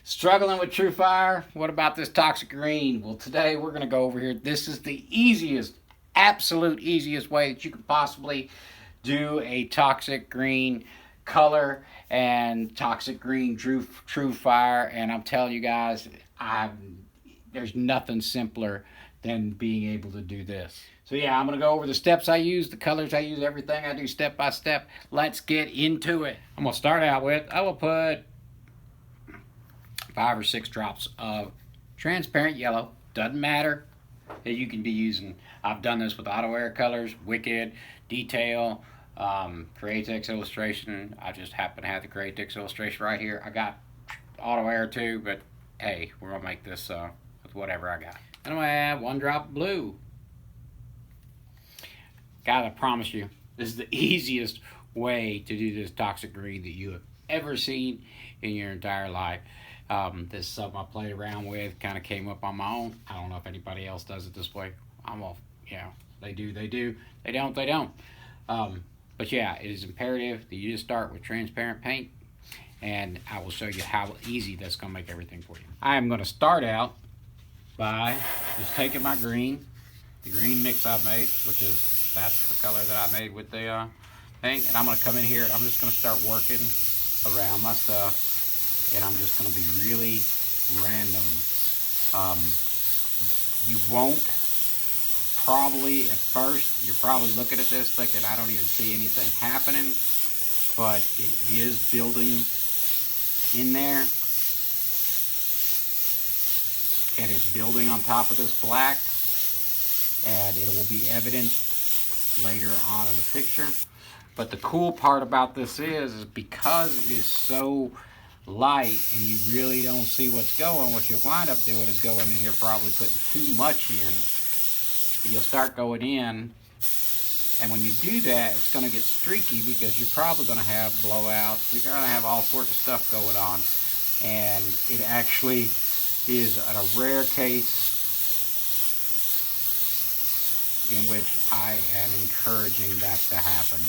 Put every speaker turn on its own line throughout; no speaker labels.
Struggling with True Fire? What about this toxic green? Well, today we're going to go over here. This is the easiest, absolute easiest way that you could possibly do a toxic green color and toxic green True Fire. And I'm telling you guys, there's nothing simpler than being able to do this. So yeah, I'm going to go over the steps I use, the colors I use, everything I do step by step. Let's get into it. I'm going to start out with, I will put 5 or 6 drops of transparent yellow. Doesn't matter that you can be using. I've done this with auto air colors, Wicked, Detail, Createx illustration. I just happen to have the Createx illustration right here. I got auto air too, but hey, we're gonna make this with whatever I got. And I'm gonna add 1 drop of blue. Gotta promise you, this is the easiest way to do this toxic green that you have ever seen in your entire life. This is something I played around with, kind of came up on my own. I don't know if anybody else does it this way. They do, they don't, they don't. But yeah, it is imperative that you just start with transparent paint, and I will show you how easy that's going to make everything for you. I am going to start out by just taking my green, the green mix I've made, that's the color that I made with the thing, and I'm going to come in here and I'm just going to start working around my stuff. And I'm just going to be really random. You won't probably, at first, you're probably looking at this thinking, I don't even see anything happening. But it is building in there. And it's building on top of this black. And it will be evident later on in the picture. But the cool part about this is because it is so light and you really don't see what's going, what you'll wind up doing is going in here probably putting too much in. You'll start going in, and when you do that, it's going to get streaky because you're probably going to have blowouts. You're going to have all sorts of stuff going on, and it actually is a rare case in which I am encouraging that to happen.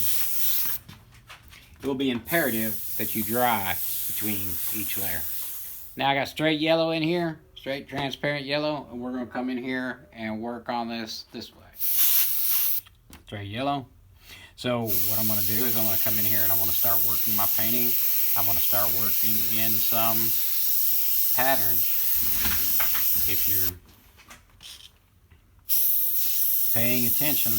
It will be imperative that you dry between each layer. Now I got straight yellow in here, straight transparent yellow, and we're going to come in here and work on this way. Straight yellow. So what I'm going to do is I'm going to come in here and I'm going to start working my painting. I'm going to start working in some patterns. If you're paying attention,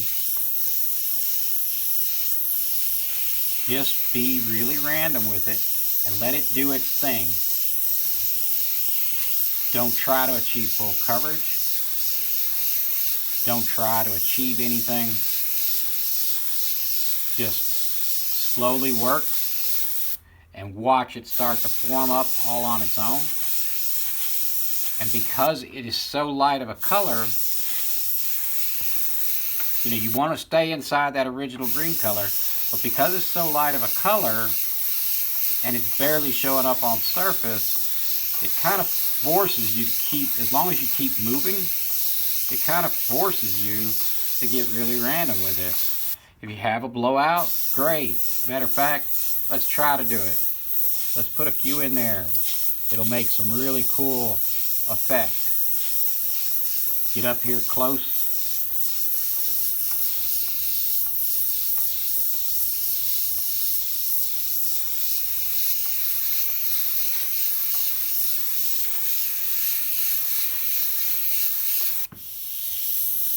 just be really random with it and let it do its thing. Don't try to achieve full coverage. Don't try to achieve anything. Just slowly work and watch it start to form up all on its own. And because it is so light of a color, you want to stay inside that original green color, but because it's so light of a color and it's barely showing up on surface, it kind of forces you to keep, as long as you keep moving, it kind of forces you to get really random with it. If you have a blowout, great. Matter of fact, let's try to do it. Let's put a few in there. It'll make some really cool effect. Get up here close.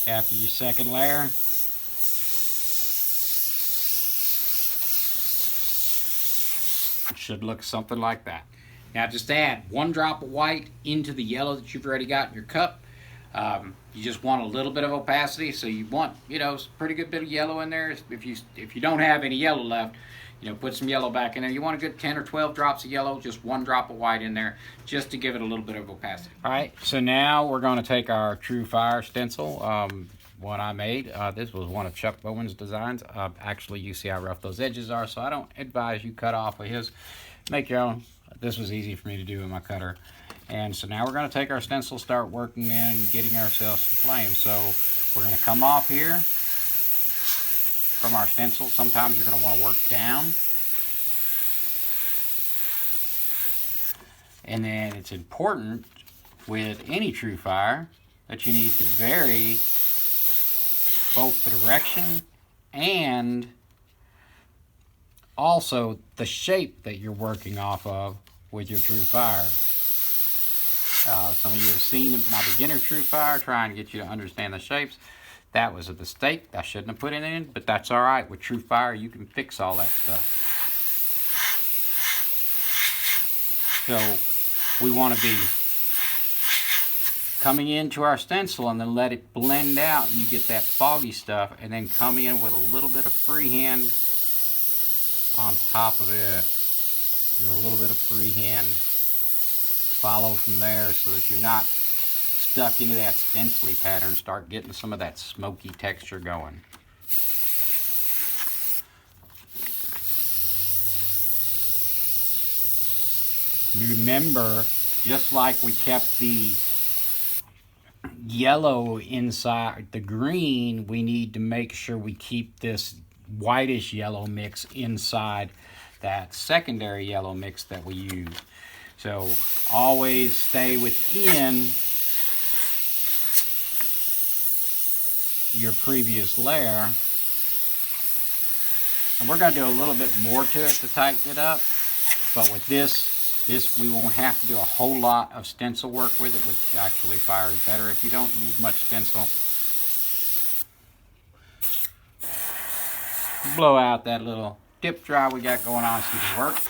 After your second layer, it should look something like that. Now just add 1 drop of white into the yellow that you've already got in your cup. You just want a little bit of opacity, so you want, a pretty good bit of yellow in there. If you don't have any yellow left, put some yellow back in there. You want a good 10 or 12 drops of yellow, just 1 drop of white in there, just to give it a little bit of opacity. All right, so now we're going to take our True Fire stencil, one I made. This was one of Chuck Bowen's designs. Actually, you see how rough those edges are, so I don't advise you cut off of his. Make your own. This was easy for me to do with my cutter. And so now we're going to take our stencil, start working in and getting ourselves some flames. So we're going to come off here from our stencil. Sometimes you're going to want to work down. And then it's important with any true fire that you need to vary both the direction and also the shape that you're working off of with your true fire. Some of you have seen my beginner true fire trying to get you to understand the shapes. That was a mistake. I shouldn't have put it in, but that's all right. With true fire, you can fix all that stuff. So we want to be coming into our stencil and then let it blend out and you get that foggy stuff, and then come in with a little bit of freehand on top of it. Do a little bit of freehand. Follow from there so that you're not stuck into that stencily pattern. Start getting some of that smoky texture going. Remember, just like we kept the yellow inside the green, we need to make sure we keep this whitish yellow mix inside that secondary yellow mix that we use. So always stay within your previous layer. And we're going to do a little bit more to it to tighten it up, but with this we won't have to do a whole lot of stencil work with it, which actually fires better if you don't use much stencil. Blow out that little dip dry we got going on so you can work.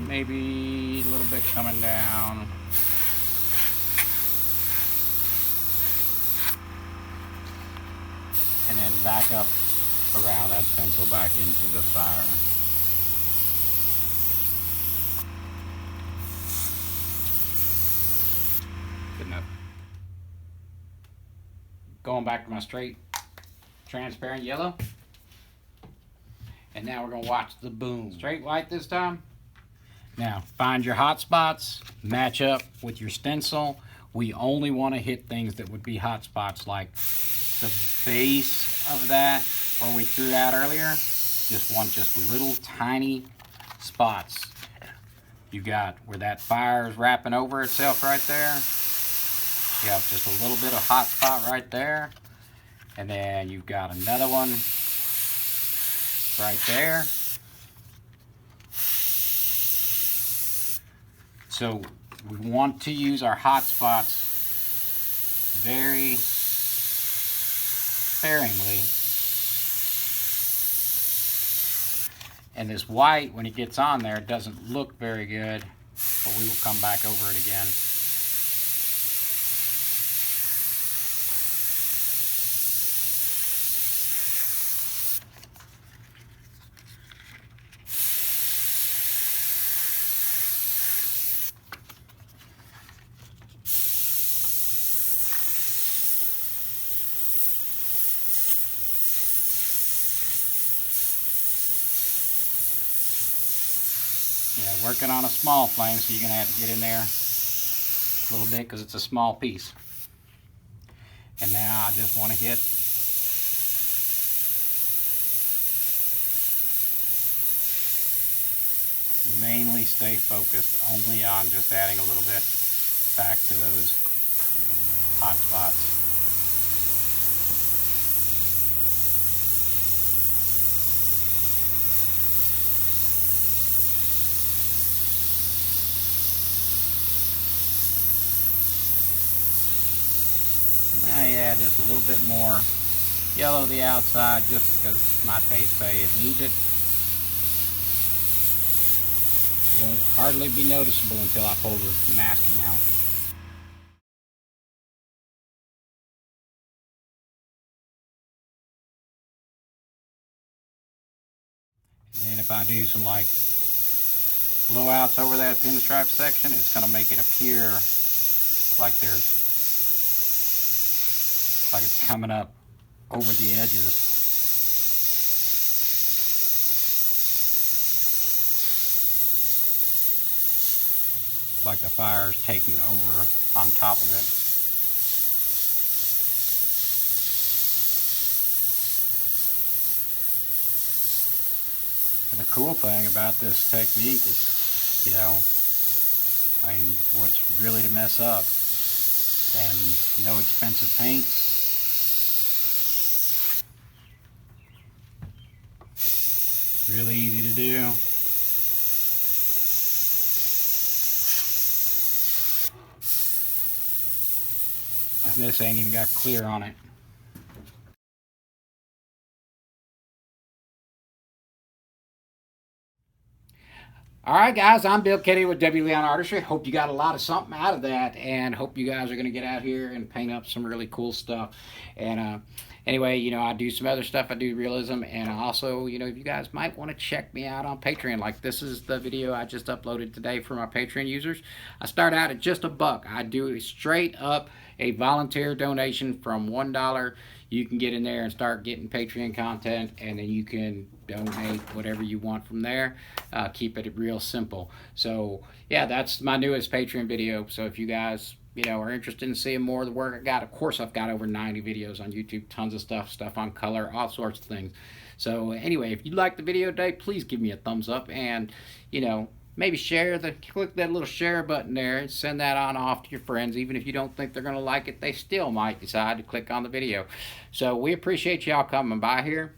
Maybe a little bit coming down. And then back up around that stencil back into the fire. Good enough. Going back to my straight transparent yellow. And now we're going to watch the boom. Straight white this time. Now, find your hot spots, match up with your stencil. We only want to hit things that would be hot spots, like the base of that where we threw out earlier. Just little tiny spots. You got where that fire is wrapping over itself right there. You have just a little bit of hot spot right there. And then you've got another one right there. So we want to use our hot spots very sparingly. And this white, when it gets on there, doesn't look very good, but we will come back over it again. Yeah, working on a small flame, so you're going to have to get in there a little bit because it's a small piece. And now I just want to hit mainly stay focused only on just adding a little bit back to those hot spots. Yeah, just a little bit more yellow to the outside, just because my taste say it needs it. It won't hardly be noticeable until I pull the masking out. And then if I do some like blowouts over that pinstripe section, it's going to make it appear like it's coming up over the edges. Like the fire is taking over on top of it. And the cool thing about this technique is, you know, I mean, what's really to mess up? And no expensive paints. Really easy to do. And this ain't even got clear on it. Alright guys, I'm Bill Kenny with W. Leon Artistry. Hope you got a lot of something out of that, and hope you guys are going to get out here and paint up some really cool stuff. And anyway, you know, I do some other stuff. I do realism, and also, you know, you guys might want to check me out on Patreon. Like, this is the video I just uploaded today for my Patreon users. I start out at just $1. I do straight up a volunteer donation from $1. You can get in there and start getting Patreon content, and then you can donate whatever you want from there. Keep it real simple. So yeah, that's my newest Patreon video. So if you guys, you know, are interested in seeing more of the work I got, of course I've got over 90 videos on YouTube, tons of stuff on color, all sorts of things. So anyway, if you liked the video today, please give me a thumbs up, and you know, maybe click that little share button there and send that on off to your friends. Even if you don't think they're going to like it, they still might decide to click on the video. So we appreciate y'all coming by here.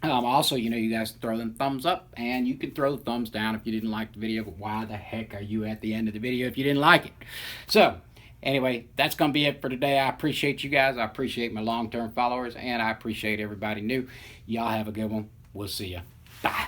Also, you know, you guys throw them thumbs up, and you can throw the thumbs down if you didn't like the video, but why the heck are you at the end of the video if you didn't like it? So anyway, that's going to be it for today. I appreciate you guys. I appreciate my long-term followers, and I appreciate everybody new. Y'all have a good one. We'll see ya. Bye.